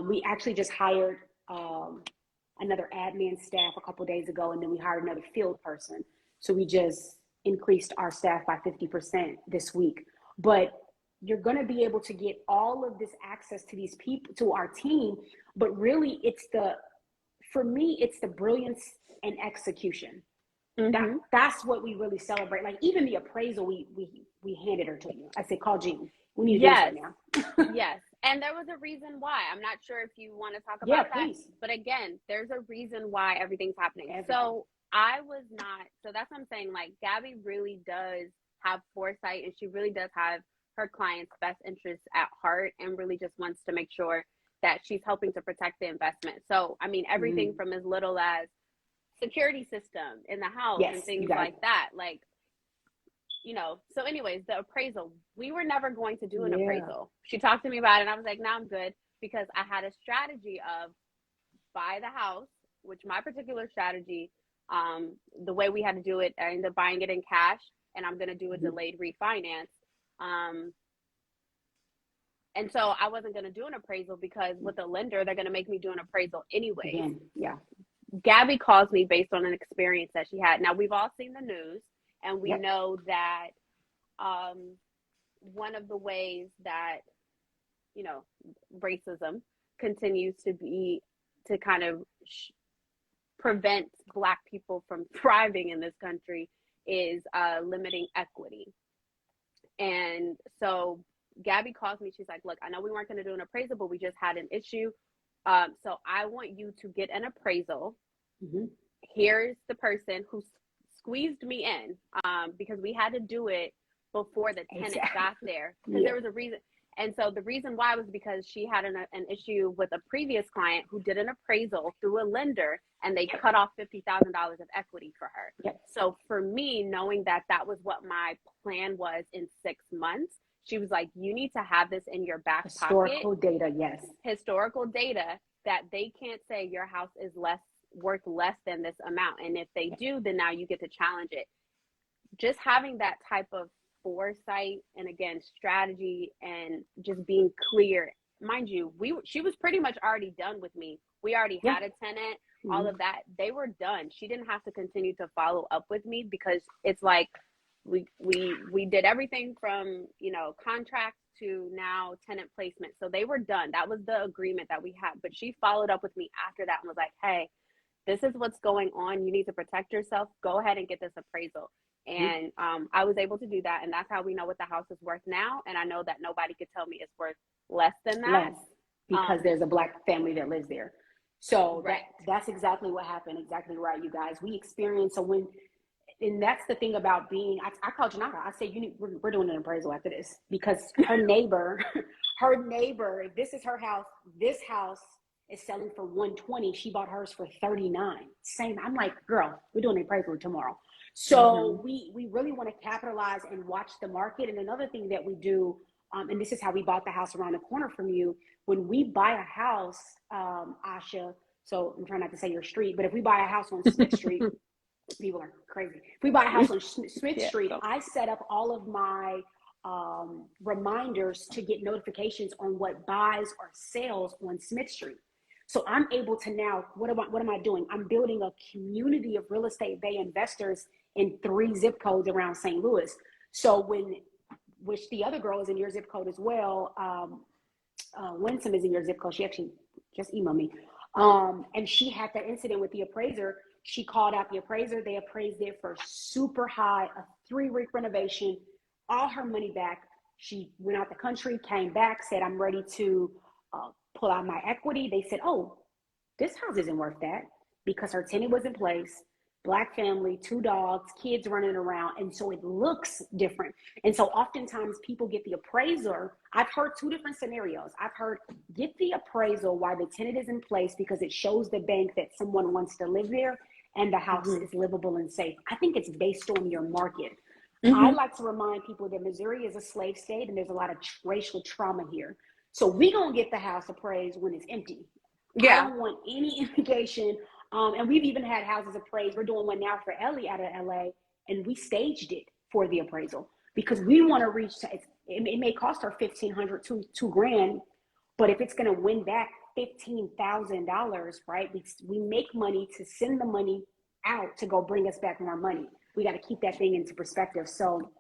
We actually just hired another admin staff a couple of days ago, and then we hired another field person. So we just increased our staff by 50% this week. But you're going to be able to get all of this access to these people, to our team. But really, for me, it's the brilliance and execution. That's what we really celebrate. Like even the appraisal, we handed her to you. I said, call Jean. We need to do this right now. Yes. And there was a reason why. I'm not sure if you want to talk about that. Please. But again, there's a reason why everything's happening. So that's what I'm saying. Like Gabby really does have foresight, and she really does have her client's best interests at heart, and really just wants to make sure that she's helping to protect the investment. So, I mean, everything from as little as security system in the house and things like that. Like, so anyways, the appraisal, we were never going to do an appraisal. She talked to me about it and I was like, no, I'm good, because I had a strategy of buy the house, which my particular strategy, the way we had to do it, I ended up buying it in cash, and I'm going to do a delayed refinance. And so I wasn't going to do an appraisal because with a lender, they're going to make me do an appraisal anyway. Gabby calls me based on an experience that she had. Now, we've all seen the news, and we know that one of the ways that, racism continues to kind of prevent Black people from thriving in this country is limiting equity. And so Gabby calls me. She's like, look, I know we weren't going to do an appraisal, but we just had an issue. So I want you to get an appraisal. Here's the person who squeezed me in, because we had to do it before the tenant got there, because there was a reason. And so the reason why was because she had an issue with a previous client who did an appraisal through a lender, and they cut off $50,000 of equity for her. So for me, knowing that that was what my plan was in 6 months, she was like, you need to have this in your back pocket. Historical data that they can't say your house is worth less than this amount. And if they do, then now you get to challenge it. Just having that type of foresight and, again, strategy and just being clear. Mind you, she was pretty much already done with me. We already had a tenant, all of that. They were done. She didn't have to continue to follow up with me, because it's like we did everything from, contract to now tenant placement. So they were done. That was the agreement that we had. But she followed up with me after that and was like, hey, this is what's going on. You need to protect yourself. Go ahead and get this appraisal. And I was able to do that. And that's how we know what the house is worth now. And I know that nobody could tell me it's worth less than that. Because there's a Black family that lives there. So that's exactly what happened. Exactly right, you guys. We experienced, so when and that's the thing about being, I called Janaka. I said, we're doing an appraisal after this, because her neighbor, this is her house. This house is selling for 120. She bought hers for 39. Same. I'm like, girl, we're doing an appraisal tomorrow. So we really want to capitalize and watch the market. And another thing that we do, and this is how we bought the house around the corner from you. When we buy a house, Asha, so I'm trying not to say your street, but if we buy a house on Smith Street, people are crazy. If we buy a house on Smith Street, I set up all of my reminders to get notifications on what buys or sells on Smith Street. So I'm able to now, what am I doing? I'm building a community of real estate Bay investors in 3 zip codes around St. Louis. So which the other girl is in your zip code as well. Winsome is in your zip code. She actually just emailed me. And she had that incident with the appraiser. She called out the appraiser. They appraised it for super high, a 3-week renovation, all her money back. She went out the country, came back, said, I'm ready to pull out my equity. They said, oh, this house isn't worth that, because her tenant was in place, Black family, 2 dogs, kids running around. And so it looks different. And so oftentimes people get the appraiser. I've heard 2 different scenarios. I've heard, get the appraisal while the tenant is in place, because it shows the bank that someone wants to live there and the house is livable and safe. I think it's based on your market. I like to remind people that Missouri is a slave state and there's a lot of racial trauma here. So we gonna get the house appraised when it's empty. I don't want any indication. And we've even had houses appraised. We're doing one now for Ellie out of LA, and we staged it for the appraisal because we want to reach. It may cost her $1,500 to $2,000, but if it's going to win back $15,000, right? We make money to send the money out to go bring us back more money. We got to keep that thing into perspective. So,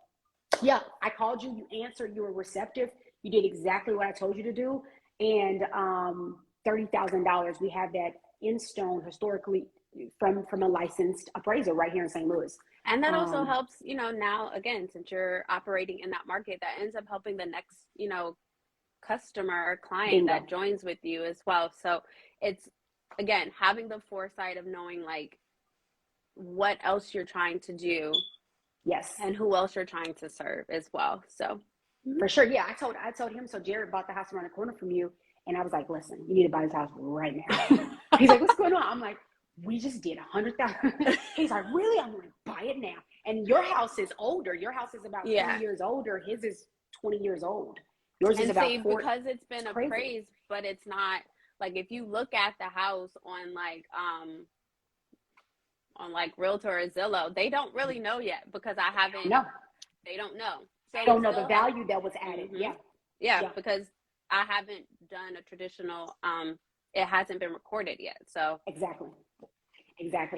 yeah, I called you. You answered. You were receptive. You did exactly what I told you to do. And $30,000. We have that in stone historically from a licensed appraiser right here in St. Louis. And that also helps, now again, since you're operating in that market, that ends up helping the next, customer or client that joins with you as well. So it's, again, having the foresight of knowing like what else you're trying to do. Yes. And who else you're trying to serve as well. So for sure. Yeah. I told him, so Jared bought the house around the corner from you. And I was like, listen, you need to buy this house right now. He's like, what's going on? I'm like, we just did 100,000. He's like, really? I'm going to buy it now. And your house is older. Your house is about 20 years older. His is 20 years old. Yours is about 40. Because it's been appraised, but it's not like, if you look at the house on like Realtor or Zillow, they don't really know yet because I haven't. No, they don't know. So they don't know the value that was added. Yeah, because I haven't done a traditional, it hasn't been recorded yet. So exactly.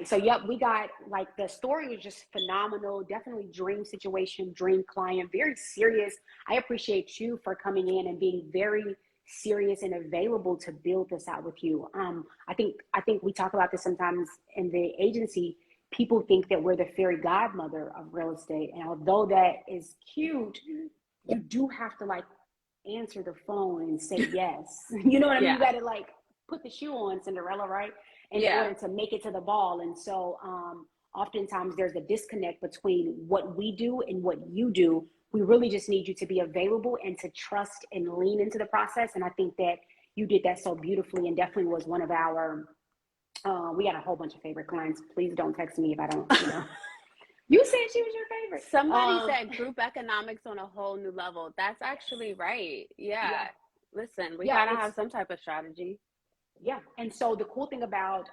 So yep, we got, like, the story was just phenomenal. Definitely dream situation, dream client, very serious. I appreciate you for coming in and being very serious and available to build this out with you. I think we talk about this sometimes in the agency. People think that we're the fairy godmother of real estate. And although that is cute, you do have to like answer the phone and say yes. You know what I mean? You got to like put the shoe on, Cinderella, right? In order to make it to the ball. And so oftentimes there's a disconnect between what we do and what you do. We really just need you to be available and to trust and lean into the process. And I think that you did that so beautifully, and definitely was one of our, we got a whole bunch of favorite clients. Please don't text me if I don't, You said she was your favorite. Somebody said group economics on a whole new level. That's actually right. Yeah. Listen, we gotta have some type of strategy. Yeah. And so the cool thing about,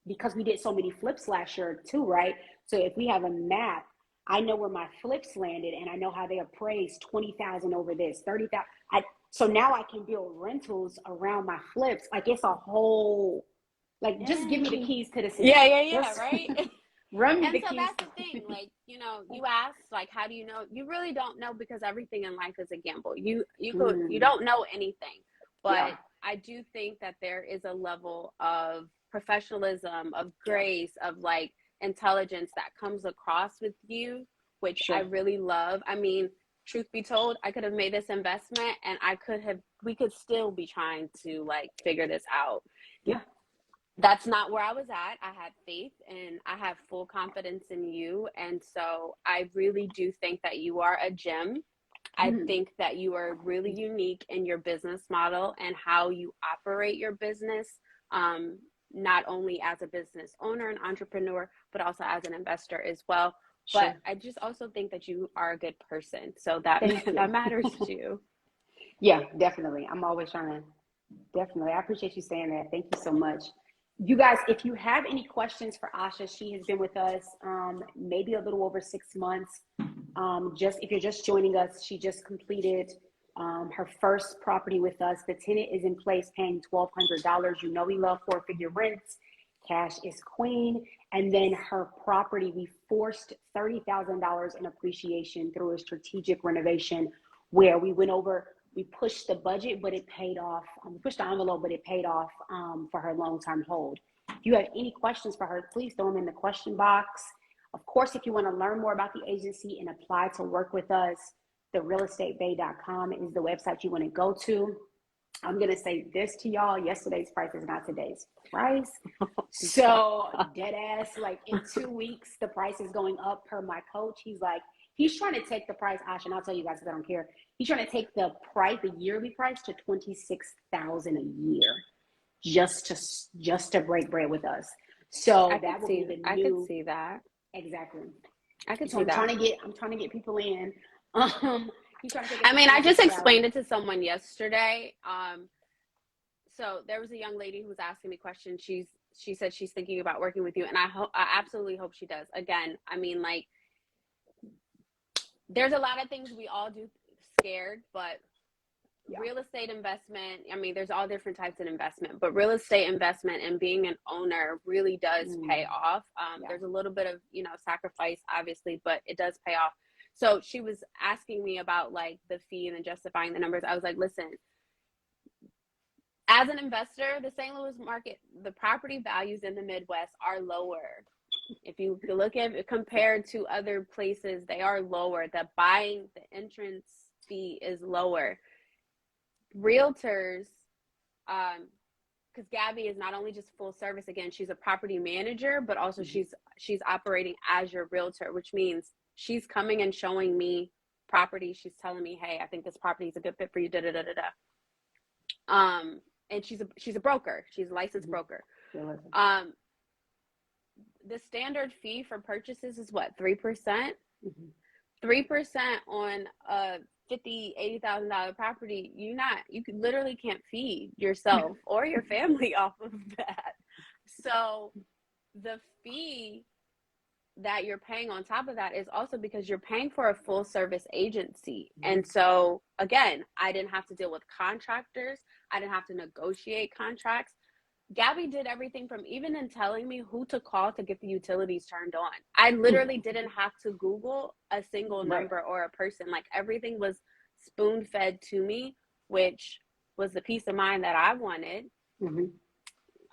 because we did so many flips last year too, right? So if we have a map, I know where my flips landed, and I know how they appraised 20,000 over this, 30,000. So now I can build rentals around my flips. Like, it's a whole, like, just give me the keys to the city. Yeah, right? Run me and the so keys. That's the thing, like, you ask, like, how do you know? You really don't know, because everything in life is a gamble. You don't know anything, but I do think that there is a level of professionalism, of grace, of like intelligence that comes across with you, which I really love. I mean, truth be told, I could have made this investment and we could still be trying to like figure this out. Yeah. That's not where I was at. I had faith and I have full confidence in you. And so I really do think that you are a gem. I think that you are really unique in your business model and how you operate your business, not only as a business owner and entrepreneur, but also as an investor as well. Sure. But I just also think that you are a good person. So that matters too. Yeah, definitely. I'm always trying to, definitely. I appreciate you saying that. Thank you so much. You guys, if you have any questions for Asha, she has been with us maybe a little over 6 months. Just if you're just joining us, she just completed her first property with us. The tenant is in place paying $1,200. You know we love 4-figure rents. Cash is queen. And then her property, we forced $30,000 in appreciation through a strategic renovation where we went over, we pushed the budget, but it paid off. We pushed the envelope, but it paid off for her long-term hold. If you have any questions for her, please throw them in the question box. Of course, if you want to learn more about the agency and apply to work with us, therealestatebae.com is the website you want to go to. I'm going to say this to y'all. Yesterday's price is not today's price. So dead ass, like in 2 weeks, the price is going up per my coach. He's trying to take the price, Ash, and I'll tell you guys because I don't care. He's trying to take the price, the yearly price, to $26,000 a year, just to break bread with us. So that will be the new. I could see that. Exactly. I could so see I'm that. I'm trying to get people in. He's trying to take I mean, I just explained it to someone yesterday. So there was a young lady who was asking me questions. She said she's thinking about working with you, and I absolutely hope she does. Again, I mean, like, there's a lot of things we all do scared, but real estate investment, I mean, there's all different types of investment, but real estate investment and being an owner really does pay off. There's a little bit of, sacrifice, obviously, but it does pay off. So she was asking me about like the fee and then justifying the numbers. I was like, listen, as an investor, the St. Louis market, the property values in the Midwest are lower. If you look at it compared to other places, they are lower. The entrance fee is lower. Realtors, because Gabby is not only just full service, again, she's a property manager, but also she's operating as your realtor, which means she's coming and showing me property. She's telling me, hey, I think this property is a good fit for you, da da da da da. And she's a broker. She's a licensed broker. The standard fee for purchases is what, 3%? 3% on a $50,000-$80,000 property, you literally can't feed yourself or your family off of that. So the fee that you're paying on top of that is also because you're paying for a full service agency. And so again, I didn't have to deal with contractors. I didn't have to negotiate contracts. Gabby did everything from even in telling me who to call to get the utilities turned on. I literally didn't have to Google a single number or a person. Like, everything was spoon fed to me, which was the peace of mind that I wanted.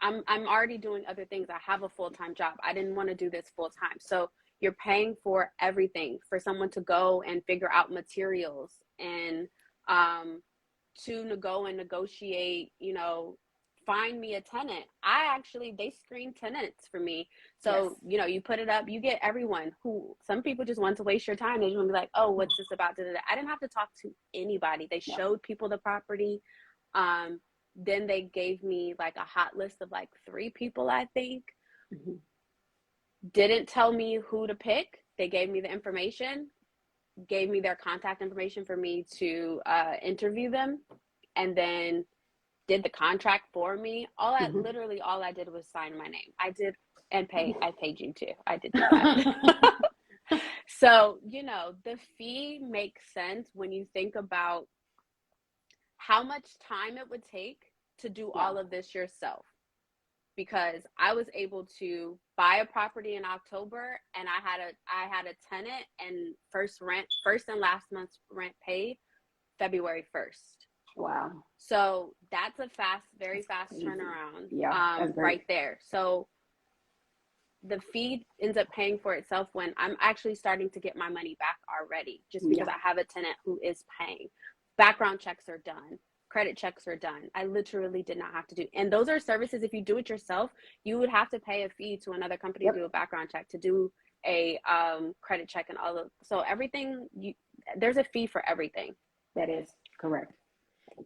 I'm already doing other things. I have a full-time job. I didn't want to do this full-time. So you're paying for everything, for someone to go and figure out materials and to go and negotiate, find me a tenant. They screen tenants for me. So, you put it up, you get everyone some people just want to waste your time. They just want to be like, oh, what's this about? I didn't have to talk to anybody. They showed people the property. Then they gave me like a hot list of like 3 people, I think. Didn't tell me who to pick. They gave me the information, gave me their contact information for me to interview them, and then did the contract for me. Literally all I did was sign my name. I did, and I paid you too. I did do that. So, the fee makes sense when you think about how much time it would take to do all of this yourself. Because I was able to buy a property in October, and I had a tenant, and first and last month's rent paid February 1st. Wow. So that's a very fast turnaround. Right there. So the fee ends up paying for itself when I'm actually starting to get my money back already, just because I have a tenant who is paying. Background checks are done. credit checks are done. I literally did not have to do. And those are services, if you do it yourself, you would have to pay a fee to another company to do a background check, to do a credit check, and all of, so everything, there's a fee for everything. That is correct.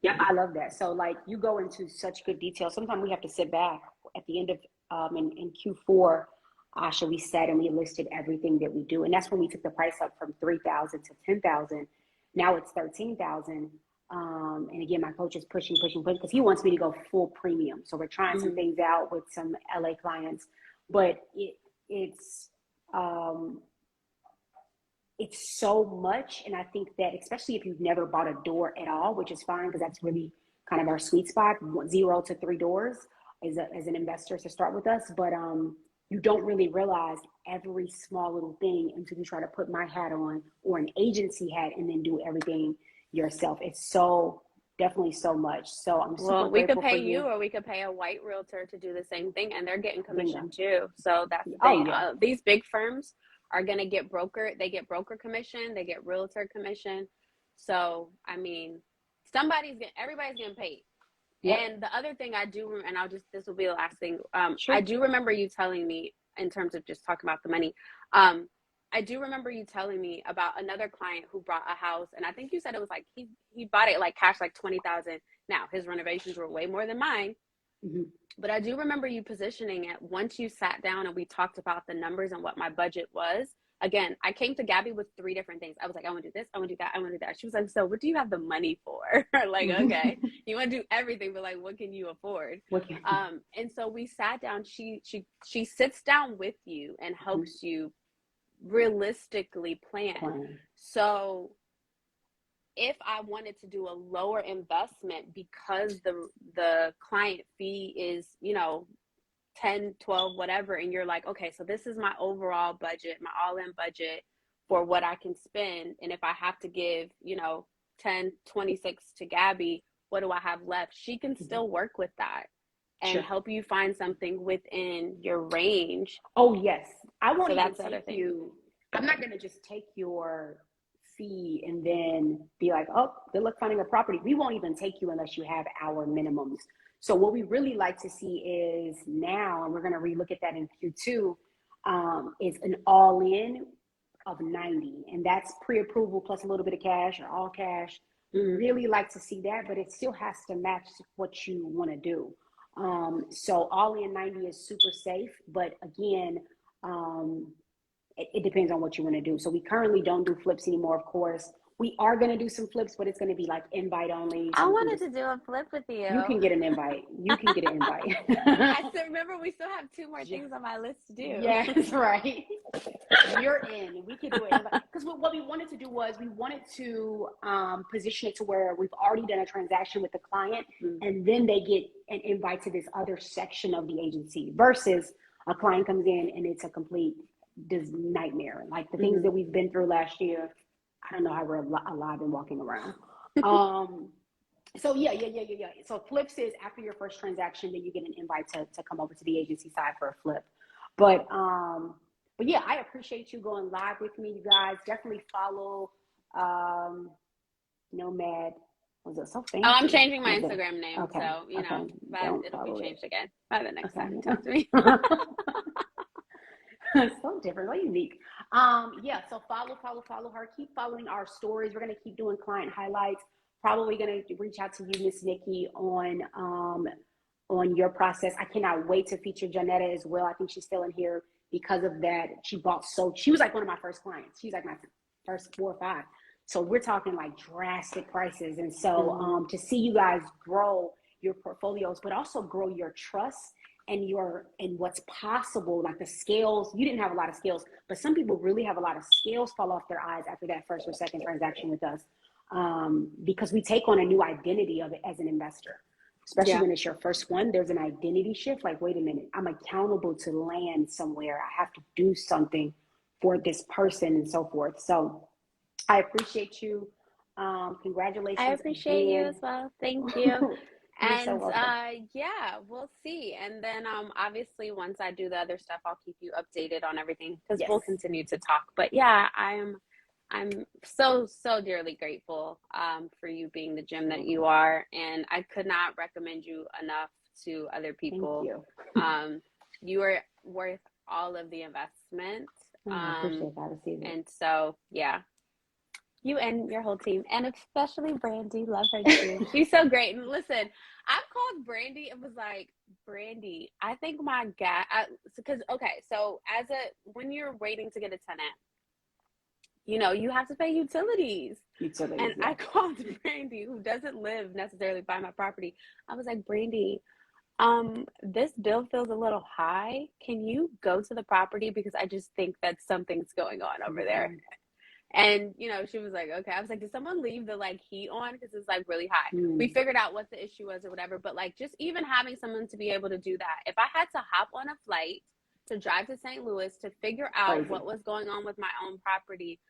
Yeah, I love that. So like you go into such good detail. Sometimes we have to sit back at the end of in Q4, Asha, we sat and we listed everything that we do. And that's when we took the price up from 3,000 to 10,000. Now it's 13,000. And again, my coach is pushing because he wants me to go full premium. So we're trying some things out with some LA clients, but it's so much. And I think that especially if you've never bought a door at all, which is fine because that's really kind of our sweet spot, 0 to 3 doors as an investor to start with us. But you don't really realize every small little thing until you try to put my hat on or an agency hat and then do everything yourself. It's so definitely so much. So I'm super well, we could grateful pay for you, or we could pay a white realtor to do the same thing, and they're getting commission too. So that's the Oh, thing. yeah. These big firms are going to get broker. They get broker commission. They get realtor commission. So I mean, everybody's getting paid. Yep. And the other thing I do, and this will be the last thing. Sure. I do remember you telling me, in terms of just talking about the money. I do remember you telling me about another client who bought a house, and I think you said it was like he bought it like cash, like 20,000. Now his renovations were way more than mine, but I do remember you positioning it once you sat down and we talked about the numbers and what my budget was. Again, I came to Gabby with 3 different things. I was like, I want to do this, I want to do that, I want to do that. She was like, so what do you have the money for? Like, okay, you want to do everything, but like, what can you afford? And so we sat down. She sits down with you and helps you realistically plan. So if I wanted to do a lower investment because the client fee is, 10, 12, whatever, and you're like, okay, so this is my overall budget, my all-in budget for what I can spend, and if I have to give 10, 26 to Gabby, what do I have left? She can still work with that and help you find something within your range. Oh yes, I won't even take you. I'm not going to just take your fee and then be like, oh, good luck finding a property. We won't even take you unless you have our minimums. So what we really like to see is now, and we're going to relook at that in Q2, is an all-in of 90. And that's pre-approval plus a little bit of cash or all cash. We really like to see that, but it still has to match what you want to do. So all-in 90 is super safe. But again, it depends on what you want to do. So we currently don't do flips anymore, of course. We are going to do some flips, but it's going to be like invite only. I wanted to do a flip with you. You can get an invite. You can get an invite. I still remember we still have 2 more things on my list to do. Yes, right. You're in. We can do it. Because what we wanted to do was we wanted to position it to where we've already done a transaction with the client, and then they get an invite to this other section of the agency versus a client comes in and it's a complete nightmare. Like the things that we've been through last year, I don't know how we're alive and walking around. So yeah. So flips is after your first transaction, then you get an invite to come over to the agency side for a flip. But yeah, I appreciate you going live with me, you guys. Definitely follow Nomad. Was it so fancy? Oh, I'm changing my Instagram name, okay. So but it'll be changed again by the next time you talk to me. So different, so unique. Yeah, so follow her. Keep following our stories. We're gonna keep doing client highlights. Probably gonna reach out to you, Miss Nikki, on your process. I cannot wait to feature Janetta as well. I think she's still in here because of that. She was like one of my first clients. She's like my first 4 or 5. So we're talking like drastic prices. And so to see you guys grow your portfolios, but also grow your trust and what's possible, like the scales. You didn't have a lot of scales, but some people really have a lot of scales fall off their eyes after that first or second transaction with us, because we take on a new identity of it as an investor, especially when it's your first one. There's an identity shift. Like, wait a minute, I'm accountable to land somewhere. I have to do something for this person and so forth. So I appreciate you. Congratulations. I appreciate you as well. Thank you. And so yeah, we'll see. And then obviously once I do the other stuff, I'll keep you updated on everything because we'll continue to talk. But yeah, I'm I'm so, so dearly grateful for you being the gem that you are. And I could not recommend you enough to other people. Thank you. You are worth all of the investment. I appreciate that. I receive it. And so, yeah, you and your whole team, and especially Brandy, love her too. She's so great. And listen, I've called Brandy and was like, Brandy, I think my gas, because, okay, so when you're waiting to get a tenant, you know, you have to pay utilities. And I called Brandy, who doesn't live necessarily by my property. I was like, Brandy, this bill feels a little high. Can you go to the property? Because I just think that something's going on over there. And, you know, she was like, okay. I was like, did someone leave the like heat on? Because it's like really high. We figured out what the issue was or whatever. But like, just even having someone to be able to do that. If I had to hop on a flight to drive to St. Louis to figure out what was going on with my own property,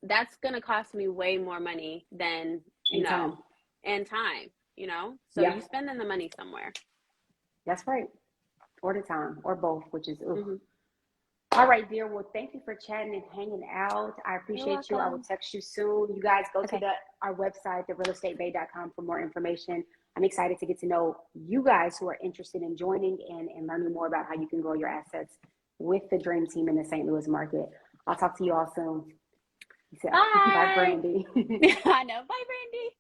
that's going to cost me way more money than, and time, you know? So you spending the money somewhere. That's right. Or the time, or both, which is, All right, dear. Well, thank you for chatting and hanging out. I appreciate you. I will text you soon. You guys go to our website, therealestatebae.com, for more information. I'm excited to get to know you guys who are interested in joining and learning more about how you can grow your assets with the Dream Team in the St. Louis market. I'll talk to you all soon. Bye. Bye, Brandy. I know. Bye, Brandy.